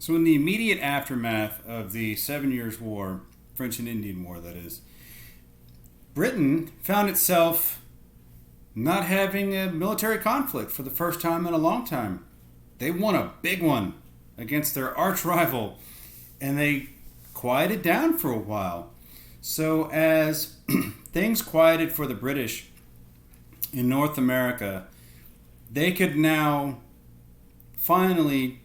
So, in the immediate aftermath of the 7 Years' War, French and Indian War, that is, Britain found itself not having a military conflict for the first time in a long time. They won a big one against their arch rival, and they quieted down for a while. So, as things quieted for the British in North America, they could now finally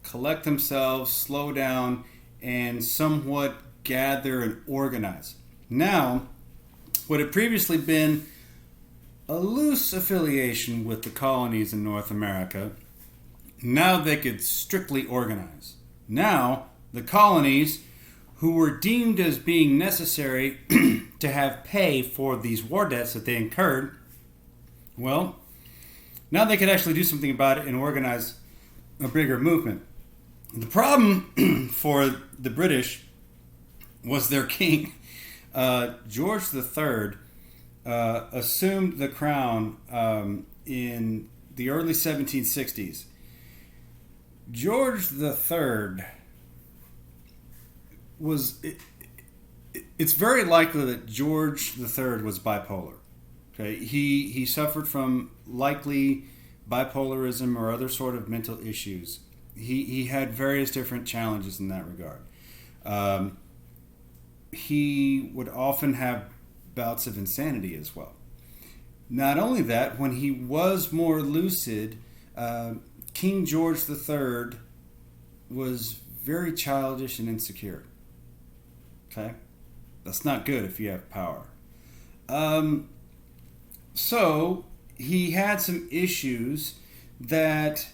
collect themselves, slow down, and somewhat gather and organize. Now, what had previously been a loose affiliation with the colonies in North America, now they could strictly organize. Now, the colonies, who were deemed as being necessary to have pay for these war debts that they incurred, well, now they could actually do something about it and organize a bigger movement. The problem for the British was their king. George III assumed the crown in the early 1760s. George III was... It's very likely that George III was bipolar. Okay, he suffered from likely bipolarism or other sort of mental issues. He had various different challenges in that regard. He would often have bouts of insanity as well. Not only that, when he was more lucid, King George III was very childish and insecure. Okay? That's not good if you have power. So, he had some issues that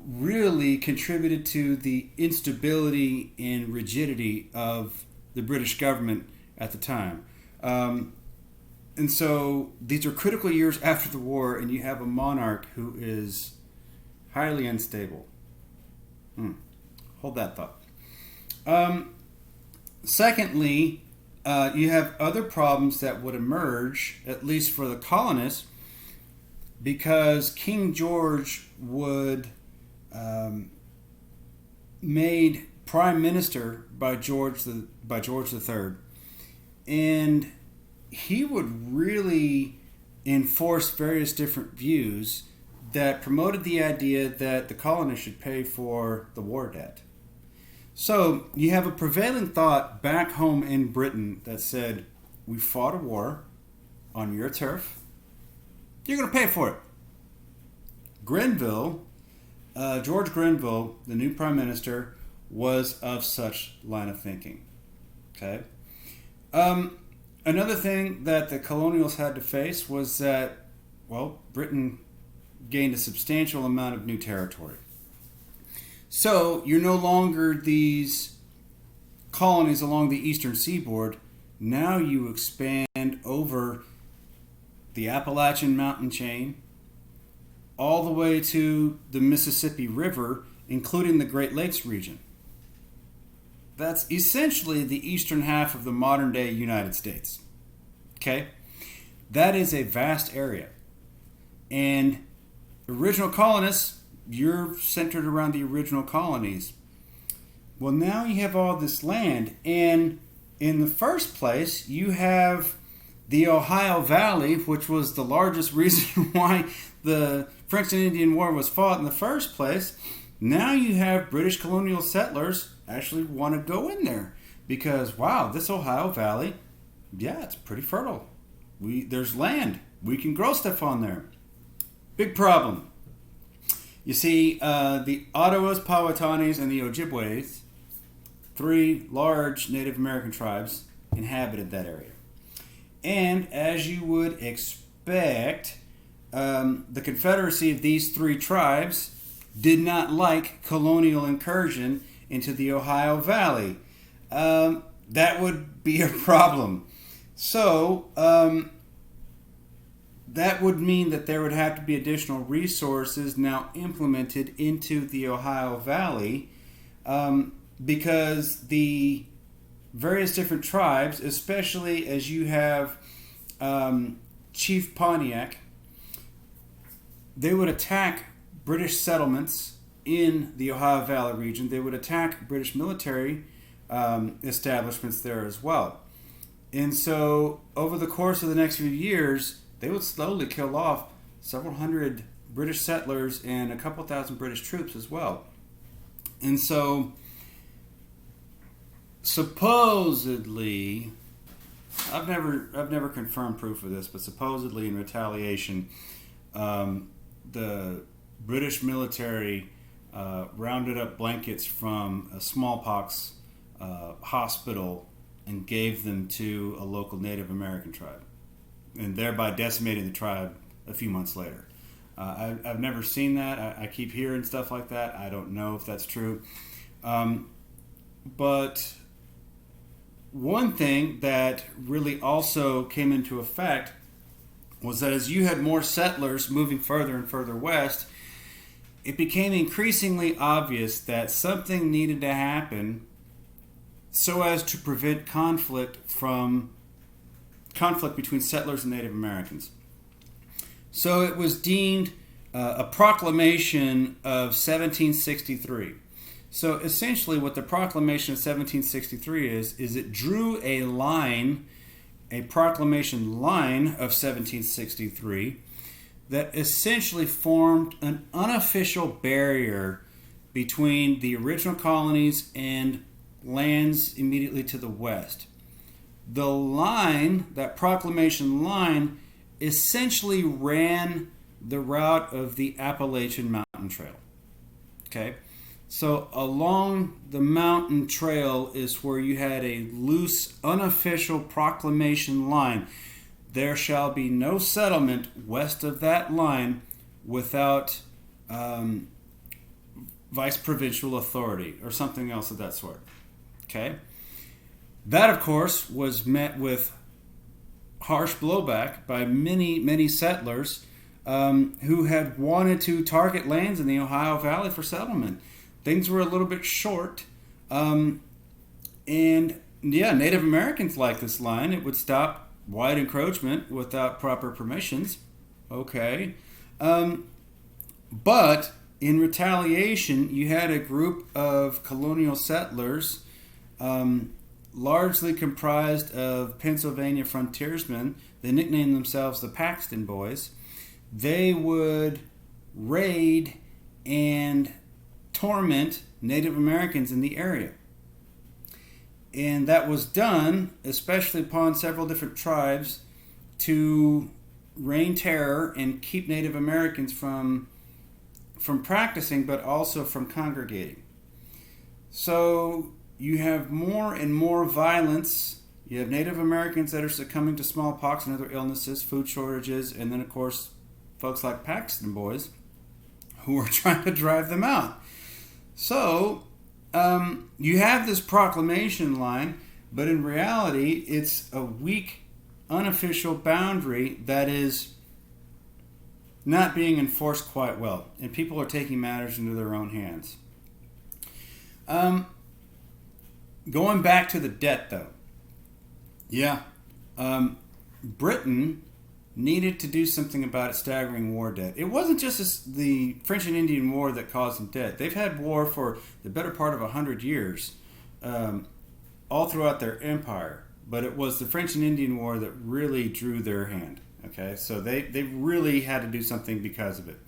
really contributed to the instability and rigidity of the British government at the time. And so these are critical years after the war, and you have a monarch who is highly unstable. Hold that thought. Secondly, you have other problems that would emerge, at least for the colonists, because King George would made prime minister by George III, and he would really enforce various different views that promoted the idea that the colonists should pay for the war debt. So you have a prevailing thought back home in Britain that said, we fought a war on your turf, you're going to pay for it. George Grenville, the new prime minister, was of such line of thinking. Okay. Another thing that the colonials had to face was that, well, Britain gained a substantial amount of new territory. So you're no longer these colonies along the eastern seaboard. Now you expand over the Appalachian mountain chain all the way to the Mississippi River, including the Great Lakes region. That's essentially the eastern half of the modern day United States. Okay? That is a vast area. And original colonists, you're centered around the original colonies. Well, now you have all this land, and in the first place, you have the Ohio Valley, which was the largest reason why the French and Indian War was fought in the first place. Now you have British colonial settlers actually want to go in there because, wow, this Ohio Valley, yeah, it's pretty fertile. There's land. We can grow stuff on there. Big problem. You see, the Ottawas, Powhatanis, and the Ojibways, three large Native American tribes, inhabited that area. And as you would expect, the confederacy of these three tribes did not like colonial incursion into the Ohio Valley. That would be a problem. So, that would mean that there would have to be additional resources now implemented into the Ohio Valley because the various different tribes, especially as you have Chief Pontiac, they would attack British settlements in the Ohio Valley region, they would attack British military establishments there as well. And so over the course of the next few years, they would slowly kill off several hundred British settlers and a couple thousand British troops as well. And so supposedly, I've never confirmed proof of this, but supposedly in retaliation, the British military rounded up blankets from a smallpox hospital and gave them to a local Native American tribe, and thereby decimating the tribe a few months later. I've never seen that. I keep hearing stuff like that. I don't know if that's true. But one thing that really also came into effect was that as you had more settlers moving further and further west, it became increasingly obvious that something needed to happen so as to prevent conflict between settlers and Native Americans. So it was deemed a proclamation of 1763. So essentially what the proclamation of 1763 is it drew a line, a proclamation line of 1763 that essentially formed an unofficial barrier between the original colonies and lands immediately to the west. The line, that proclamation line, essentially ran the route of the Appalachian Mountain Trail. Okay? So along the mountain trail is where you had a loose, unofficial proclamation line. There shall be no settlement west of that line without vice provincial authority or something else of that sort. Okay? That, of course, was met with harsh blowback by many, many settlers who had wanted to target lands in the Ohio Valley for settlement. Things were a little bit short. Native Americans liked this line. It would stop wide encroachment without proper permissions. Okay. But in retaliation, you had a group of colonial settlers, largely comprised of Pennsylvania frontiersmen. They nicknamed themselves the Paxton Boys. They would raid and torment Native Americans in the area. And that was done, especially upon several different tribes, to rain terror and keep Native Americans from practicing, but also from congregating. So you have more and more violence. You have Native Americans that are succumbing to smallpox and other illnesses, food shortages, and then, of course, folks like Paxton Boys who are trying to drive them out. So you have this proclamation line, but in reality, it's a weak, unofficial boundary that is not being enforced quite well, and people are taking matters into their own hands. Going back to the debt, though. Britain needed to do something about its staggering war debt. It wasn't just the French and Indian War that caused them debt. They've had war for the better part of 100 years, all throughout their empire. But it was the French and Indian War that really drew their hand. Okay, so they really had to do something because of it.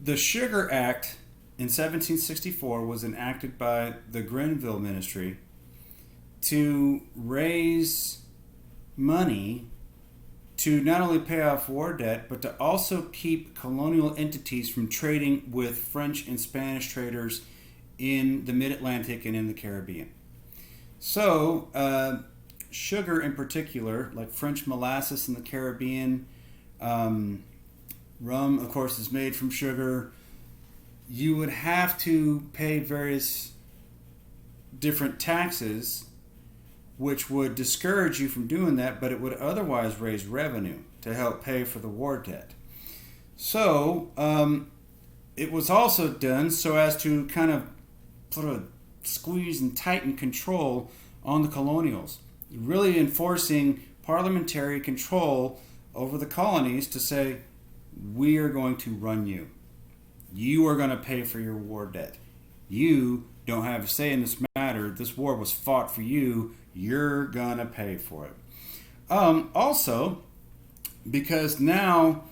The Sugar Act in 1764 was enacted by the Grenville Ministry to raise money to not only pay off war debt, but to also keep colonial entities from trading with French and Spanish traders in the Mid-Atlantic and in the Caribbean. So, sugar in particular, like French molasses in the Caribbean, rum, of course, is made from sugar. You would have to pay various different taxes, which would discourage you from doing that, but it would otherwise raise revenue to help pay for the war debt. So, it was also done so as to kind of put a squeeze and tighten control on the colonials, really enforcing parliamentary control over the colonies to say, we are going to run you. You are going to pay for your war debt. You don't have a say in this matter. This war was fought for you. You're going to pay for it. Also, because now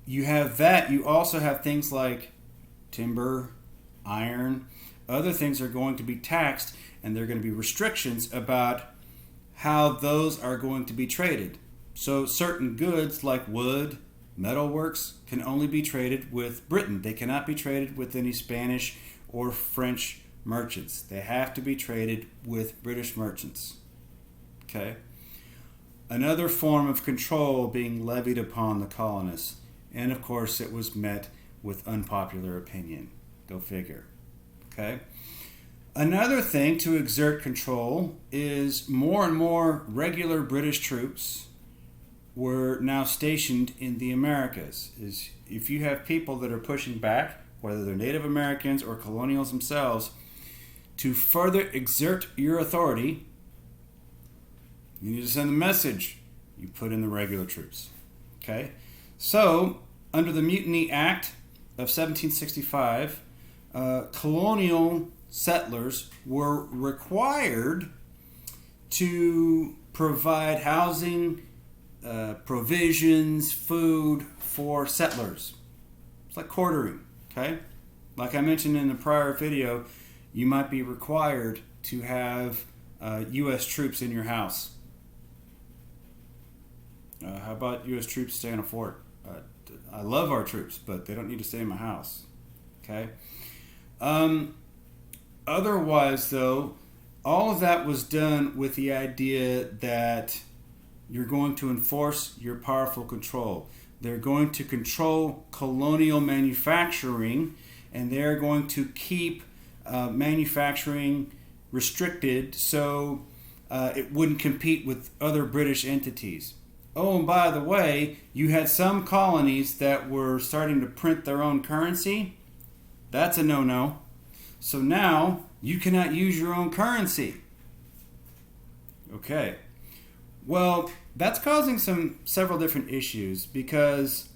you have that, you also have things like timber, iron, other things are going to be taxed, and there are going to be restrictions about how those are going to be traded. So certain goods like wood, metalworks can only be traded with Britain. They cannot be traded with any Spanish or French merchants. They have to be traded with British merchants. Okay? Another form of control being levied upon the colonists. And of course, it was met with unpopular opinion. Go figure. Okay? Another thing to exert control is more and more regular British troops were now stationed in the Americas. Is if you have people that are pushing back, whether they're Native Americans or colonials themselves, to further exert your authority, you need to send a message. You put in the regular troops. Okay? So, under the Mutiny Act of 1765, colonial settlers were required to provide housing, provisions, food for settlers. It's like quartering, okay? Like I mentioned in the prior video, you might be required to have U.S. troops in your house. How about U.S. troops stay in a fort? I love our troops, but they don't need to stay in my house, okay? Otherwise, though, all of that was done with the idea that you're going to enforce your powerful control. They're going to control colonial manufacturing, and they're going to keep manufacturing restricted so it wouldn't compete with other British entities. Oh, and by the way, you had some colonies that were starting to print their own currency. That's a no-no. So now you cannot use your own currency. Okay. Well, that's causing several different issues because,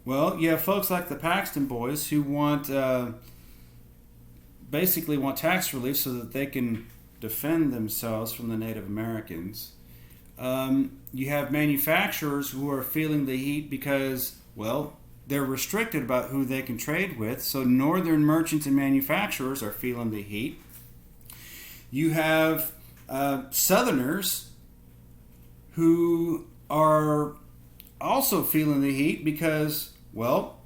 well, you have folks like the Paxton boys who basically want tax relief so that they can defend themselves from the Native Americans. You have manufacturers who are feeling the heat because, well, they're restricted about who they can trade with, so northern merchants and manufacturers are feeling the heat. You have southerners who are also feeling the heat because, well,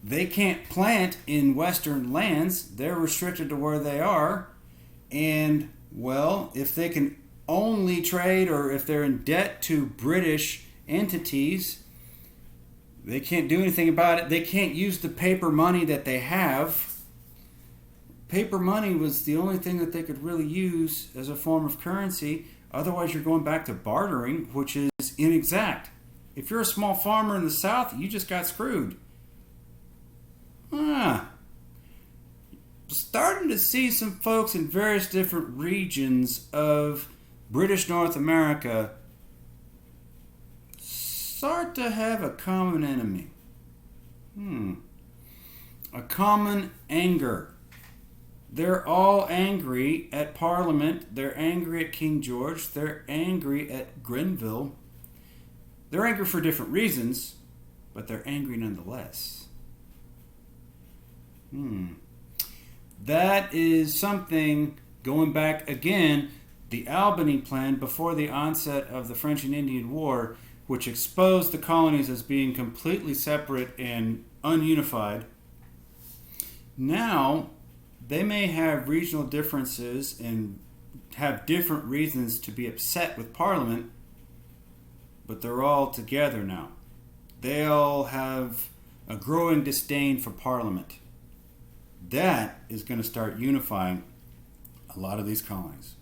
they can't plant in western lands. They're restricted to where they are. And, well, if they can only trade or if they're in debt to British entities, they can't do anything about it. They can't use the paper money that they have. Paper money was the only thing that they could really use as a form of currency. Otherwise, you're going back to bartering, which is inexact. If you're a small farmer in the South, you just got screwed. Starting to see some folks in various different regions of British North America start to have a common enemy. A common anger. They're all angry at Parliament. They're angry at King George. They're angry at Grenville. They're angry for different reasons, but they're angry nonetheless. That is something, going back again, the Albany Plan before the onset of the French and Indian War, which exposed the colonies as being completely separate and ununified. Now, they may have regional differences and have different reasons to be upset with Parliament, but they're all together now. They all have a growing disdain for Parliament. That is going to start unifying a lot of these colonies.